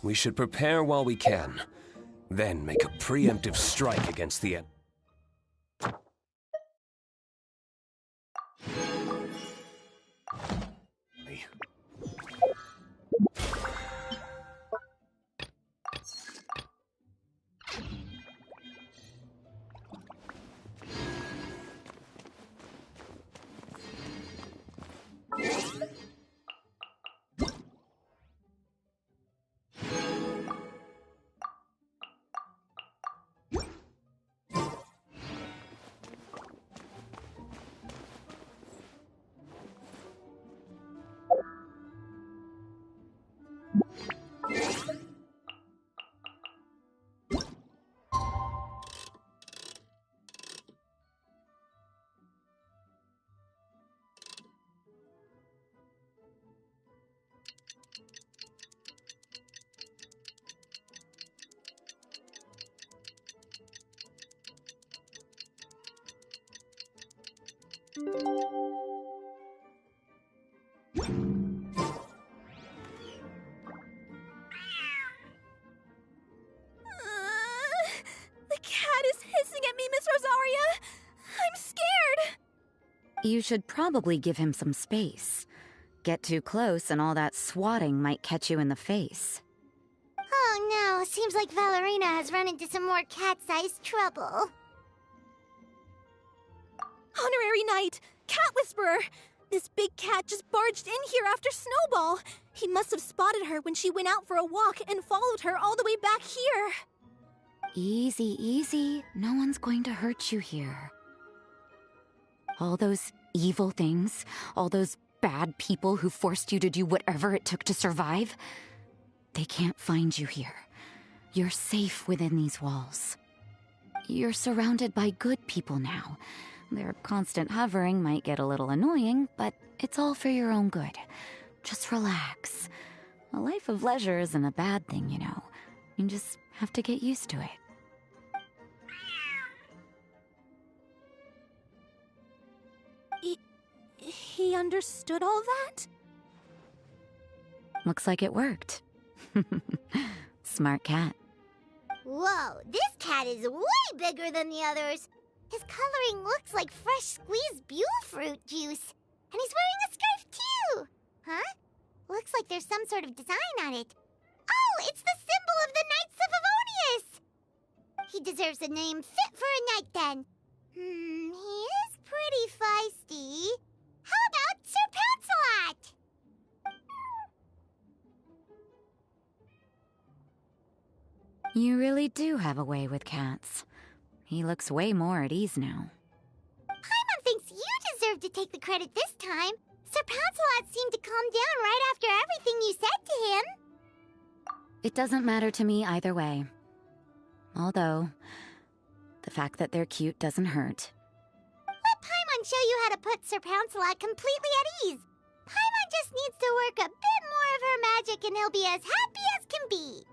We should prepare while we can, then make a preemptive strike against the enemy. The cat is hissing at me, Miss Rosaria! I'm scared! You should probably give him some space. Get too close and all that swatting might catch you in the face. Oh no, seems like Valerina has run into some more cat-sized trouble. Honorary Knight! Cat Whisperer! This big cat just barged in here after Snowball! He must have spotted her when she went out for a walk and followed her all the way back here! Easy, easy. No one's going to hurt you here. All those evil things, all those bad people who forced you to do whatever it took to survive, they can't find you here. You're safe within these walls. You're surrounded by good people now. Their constant hovering might get a little annoying, but it's all for your own good. Just relax. A life of leisure isn't a bad thing, you know. You just have to get used to it. He understood all that? Looks like it worked. Smart cat. Whoa, this cat is way bigger than the others. His coloring looks like fresh squeezed Buell fruit juice. And he's wearing a scarf too! Huh? Looks like there's some sort of design on it. Oh, it's the symbol of the Knights of Favonius! He deserves a name fit for a knight then. He is pretty feisty. How about Sir Pouncelot? You really do have a way with cats. He looks way more at ease now. Paimon thinks you deserve to take the credit this time. Sir Pouncelot seemed to calm down right after everything you said to him. It doesn't matter to me either way. Although, the fact that they're cute doesn't hurt. Let Paimon show you how to put Sir Pouncelot completely at ease. Paimon just needs to work a bit more of her magic and he'll be as happy as can be.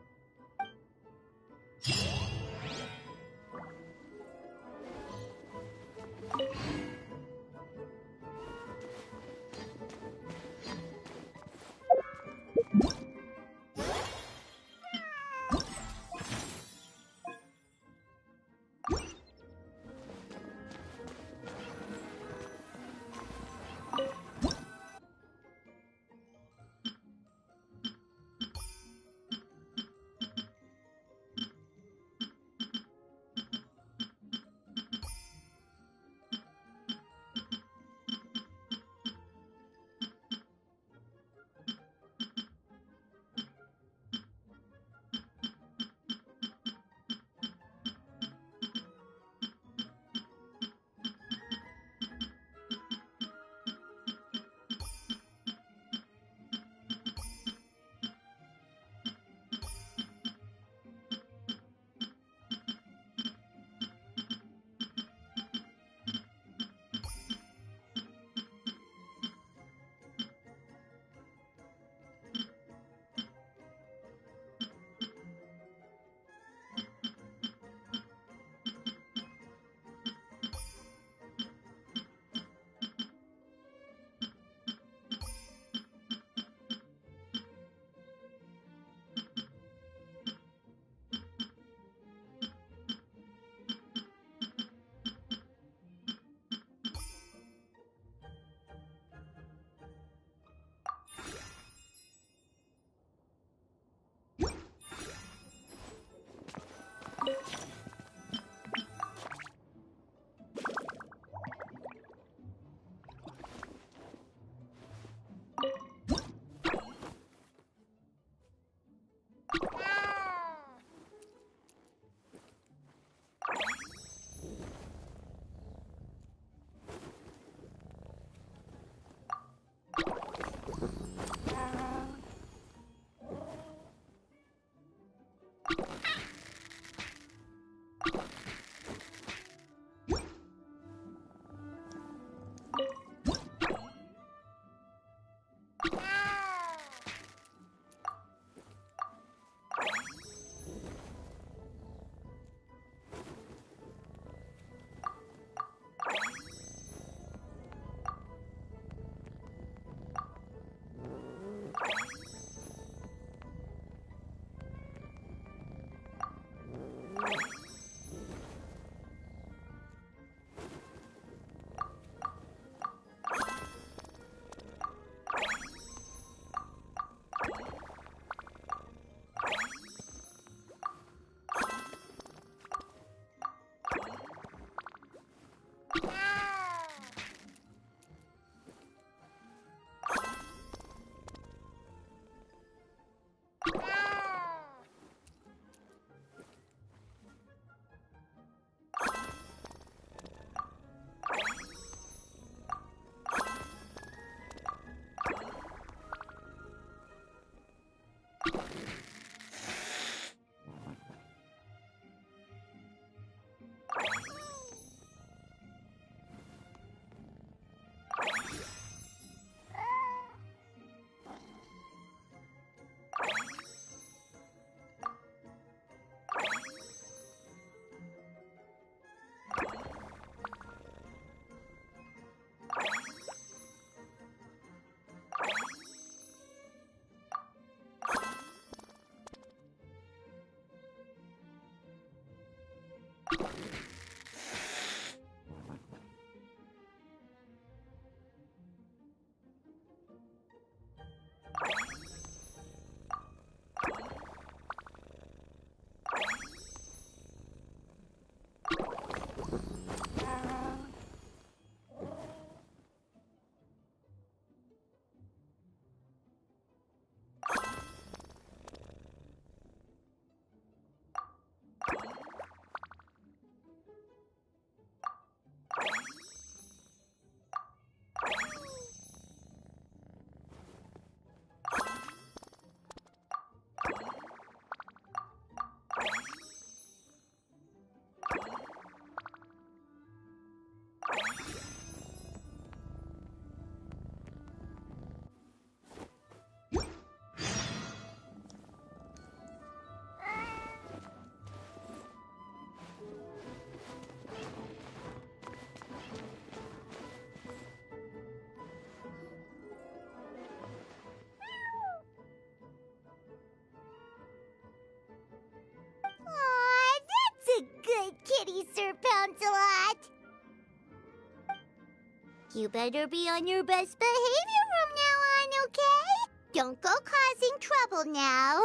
You better be on your best behavior from now on, okay? Don't go causing trouble now.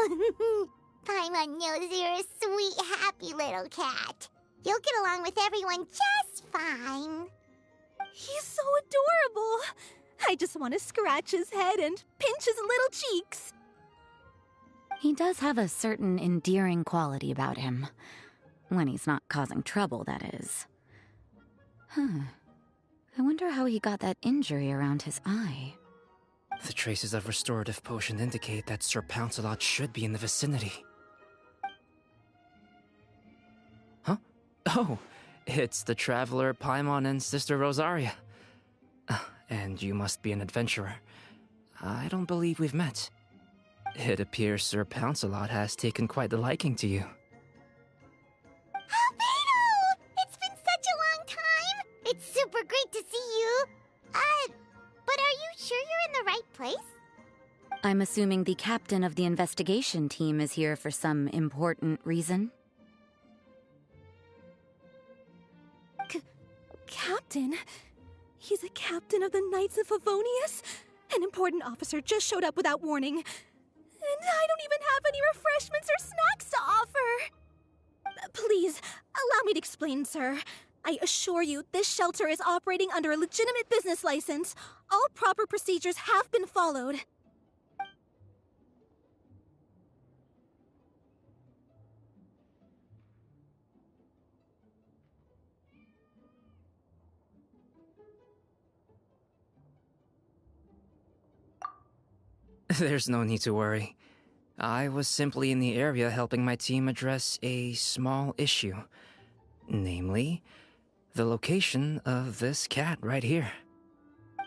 Paimon knows you're a sweet, happy little cat. You'll get along with everyone just fine. He's so adorable. I just want to scratch his head and pinch his little cheeks. He does have a certain endearing quality about him. When he's not causing trouble, that is. I wonder how he got that injury around his eye. The traces of restorative potion indicate that Sir Pouncelot should be in the vicinity. Huh? Oh, it's the traveler Paimon and Sister Rosaria. And you must be an adventurer. I don't believe we've met. It appears Sir Pouncelot has taken quite the liking to you. Albedo! It's been such a long time! It's super great to see you! But are you sure you're in the right place? I'm assuming the captain of the investigation team is here for some important reason? Captain? He's a captain of the Knights of Favonius? An important officer just showed up without warning. And I don't even have any refreshments or snacks to offer! Please, allow me to explain, sir. I assure you, this shelter is operating under a legitimate business license. All proper procedures have been followed. There's no need to worry. I was simply in the area helping my team address a small issue. Namely, the location of this cat right here.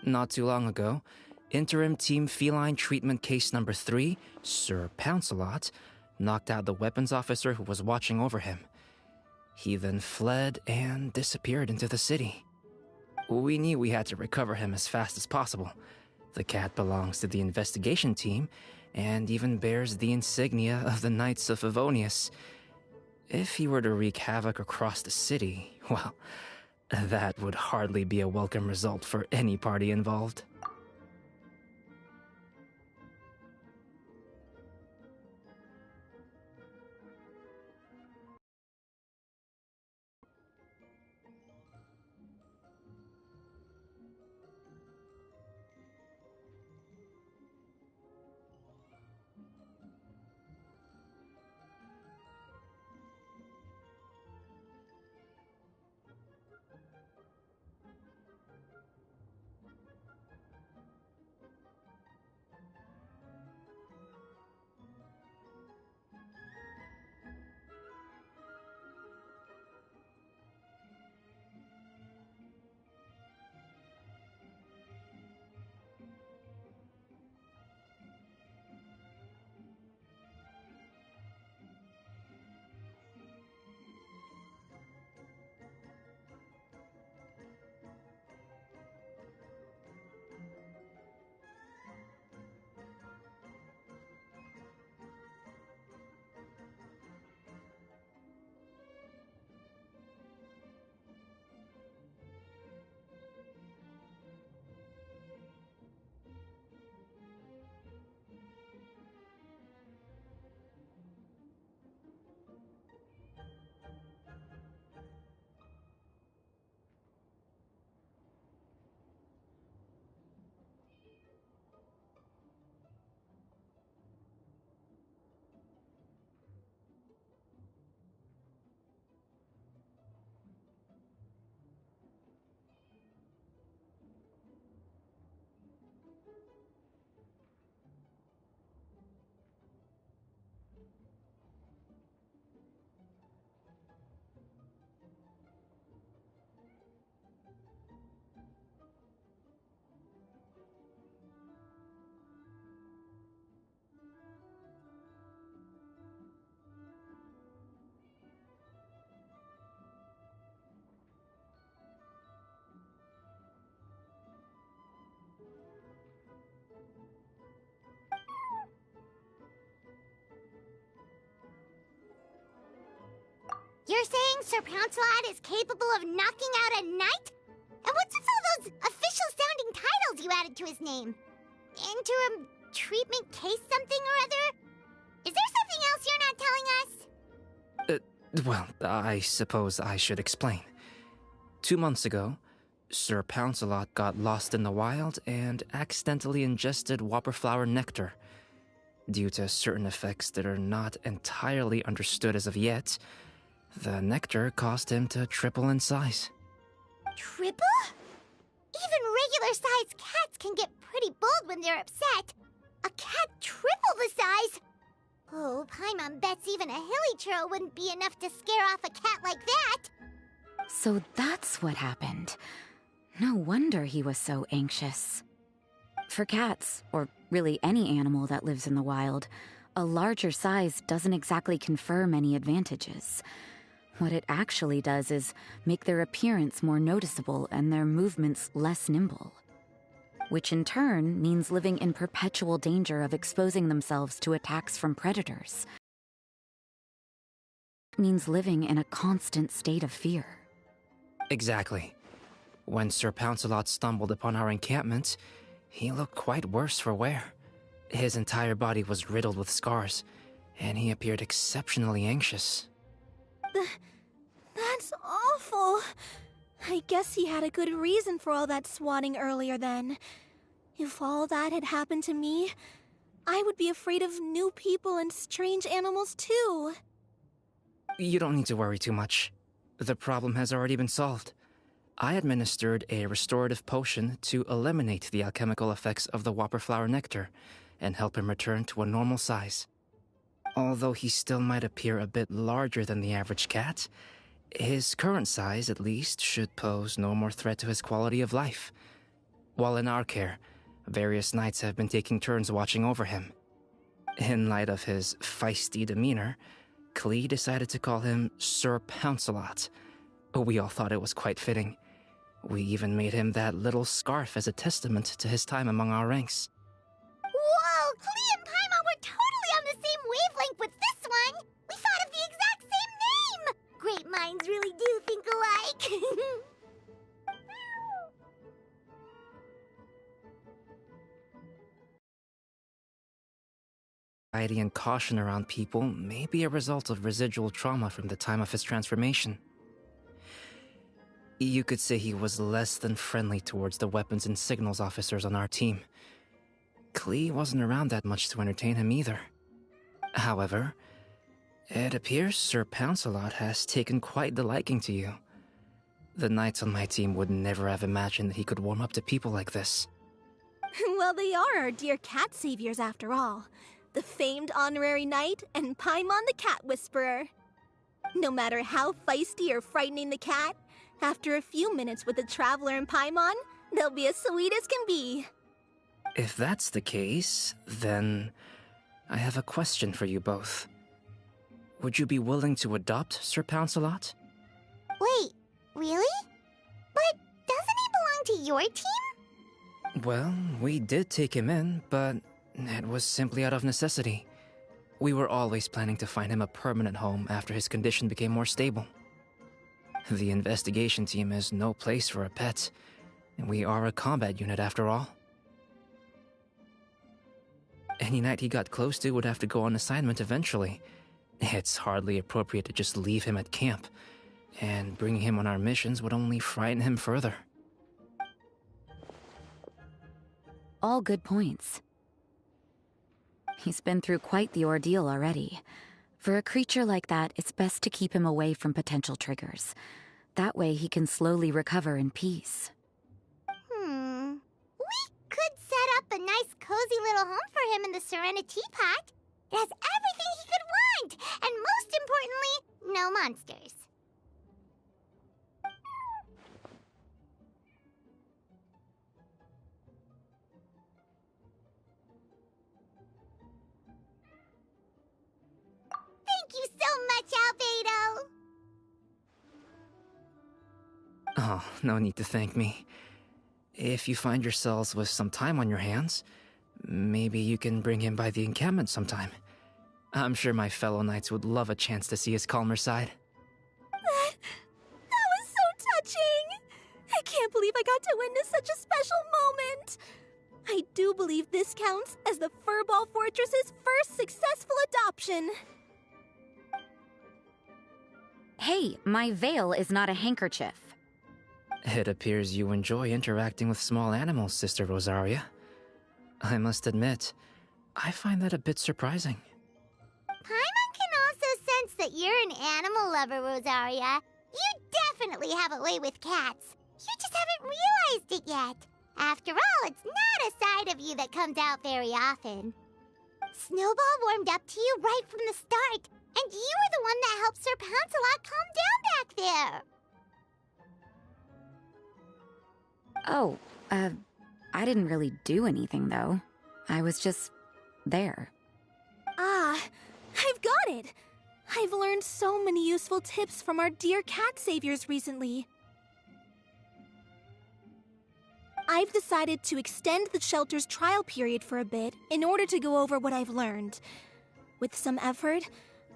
Not too long ago, Interim Team Feline Treatment Case Number 3, Sir Pouncelot, knocked out the weapons officer who was watching over him. He then fled and disappeared into the city. We knew we had to recover him as fast as possible. The cat belongs to the investigation team, and even bears the insignia of the Knights of Favonius. If he were to wreak havoc across the city, well, that would hardly be a welcome result for any party involved. You're saying Sir Pouncelot is capable of knocking out a knight? And what's with all those official titles you added to his name. Interim treatment case something or other? Is there something else you're not telling us? Well, I suppose I should explain. 2 months ago, Sir Pouncelot got lost in the wild and accidentally ingested whopperflower nectar. Due to certain effects that are not entirely understood as of yet, the nectar caused him to triple in size. Triple? Even regular-sized cats can get pretty bold when they're upset. A cat triple the size? Oh, Paimon bets even a hilly churl wouldn't be enough to scare off a cat like that. So that's what happened. No wonder he was so anxious. For cats, or really any animal that lives in the wild, a larger size doesn't exactly confer many advantages. What it actually does is make their appearance more noticeable and their movements less nimble. Which in turn means living in perpetual danger of exposing themselves to attacks from predators. It means living in a constant state of fear. Exactly. When Sir Pouncelot stumbled upon our encampment, he looked quite worse for wear. His entire body was riddled with scars, and he appeared exceptionally anxious. That's awful. I guess he had a good reason for all that swatting earlier then. If all that had happened to me, I would be afraid of new people and strange animals too. You don't need to worry too much. The problem has already been solved. I administered a restorative potion to eliminate the alchemical effects of the whopperflower nectar and help him return to a normal size. Although he still might appear a bit larger than the average cat, his current size, at least, should pose no more threat to his quality of life. While in our care, various knights have been taking turns watching over him. In light of his feisty demeanor, Klee decided to call him Sir Pouncelot. We all thought it was quite fitting. We even made him that little scarf as a testament to his time among our ranks. Whoa, Klee and Paimon were totally on the same wavelength with this one! We thought of the exact same name! Great minds really do think alike! Anxiety and caution around people may be a result of residual trauma from the time of his transformation. You could say he was less than friendly towards the weapons and signals officers on our team. Klee wasn't around that much to entertain him either. However, it appears Sir Pouncelot has taken quite the liking to you. The knights on my team would never have imagined that he could warm up to people like this. Well, they are our dear cat saviors after all. The famed honorary knight and Paimon the cat whisperer. No matter how feisty or frightening the cat, after a few minutes with the traveler and Paimon, they'll be as sweet as can be. If that's the case, then I have a question for you both. Would you be willing to adopt Sir Pouncelot? Wait, really? But doesn't he belong to your team? Well, we did take him in, but it was simply out of necessity. We were always planning to find him a permanent home after his condition became more stable. The investigation team is no place for a pet, and we are a combat unit after all. Any knight he got close to would have to go on assignment eventually. It's hardly appropriate to just leave him at camp, and bringing him on our missions would only frighten him further. All good points. He's been through quite the ordeal already. For a creature like that, it's best to keep him away from potential triggers. That way he can slowly recover in peace. We could set up a nice cozy little home for him in the Serenity Pot. It has everything he could want, and most importantly, no monsters. Thank you so much, Albedo! Oh, no need to thank me. If you find yourselves with some time on your hands, maybe you can bring him by the encampment sometime. I'm sure my fellow knights would love a chance to see his calmer side. That was so touching! I can't believe I got to witness such a special moment! I do believe this counts as the Furball Fortress's first successful adoption. Hey, my veil is not a handkerchief. It appears you enjoy interacting with small animals, Sister Rosaria. I must admit, I find that a bit surprising. Paimon can also sense that you're an animal lover, Rosaria. You definitely have a way with cats. You just haven't realized it yet. After all, it's not a side of you that comes out very often. Snowball warmed up to you right from the start, and you were the one that helped Sir Pouncelot calm down back there. Oh, I didn't really do anything, though. I was just there. Ah, I've got it! I've learned so many useful tips from our dear cat saviors recently. I've decided to extend the shelter's trial period for a bit in order to go over what I've learned. With some effort,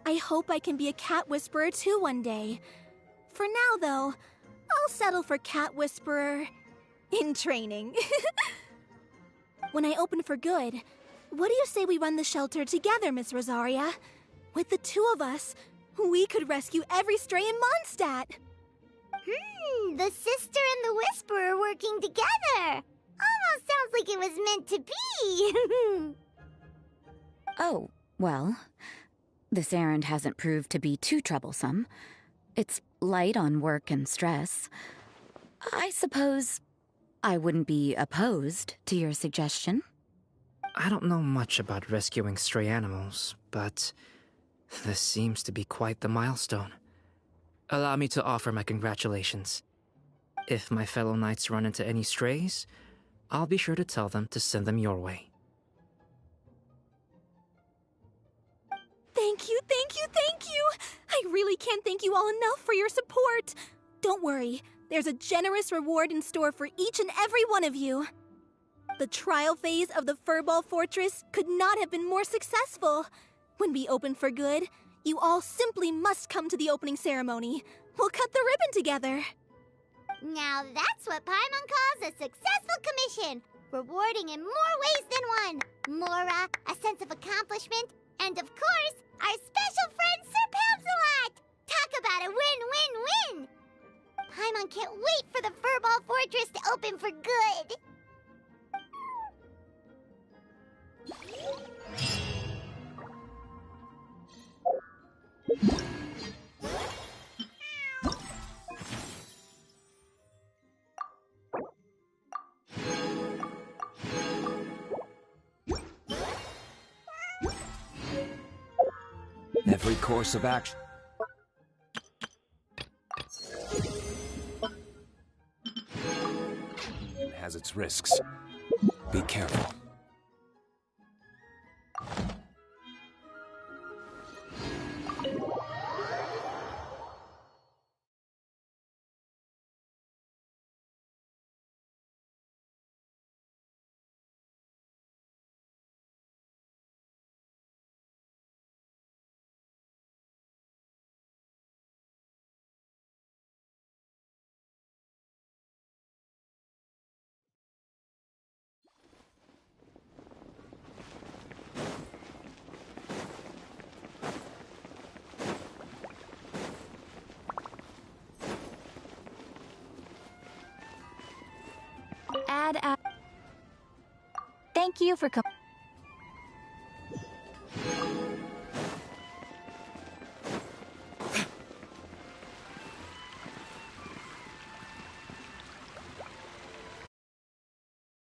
I hope I can be a cat whisperer too one day. For now, though, I'll settle for cat whisperer in training. When I open for good, what do you say we run the shelter together, Miss Rosaria? With the two of us, we could rescue every stray in Mondstadt. The sister and the whisperer working together. Almost sounds like it was meant to be. Oh, well, this errand hasn't proved to be too troublesome. It's light on work and stress. I suppose I wouldn't be opposed to your suggestion. I don't know much about rescuing stray animals, but this seems to be quite the milestone. Allow me to offer my congratulations. If my fellow knights run into any strays, I'll be sure to tell them to send them your way. Thank you, thank you, thank you! I really can't thank you all enough for your support. Don't worry, there's a generous reward in store for each and every one of you. The trial phase of the Furball Fortress could not have been more successful. When we open for good, you all simply must come to the opening ceremony. We'll cut the ribbon together. Now that's what Paimon calls a successful commission. Rewarding in more ways than one. Mora, a sense of accomplishment, and of course, our special friend Sir Pouncelot. Talk about a win-win-win. Paimon can't wait for the Furball Fortress to open for good. Every course of action has its risks. Be careful. Thank you for coming.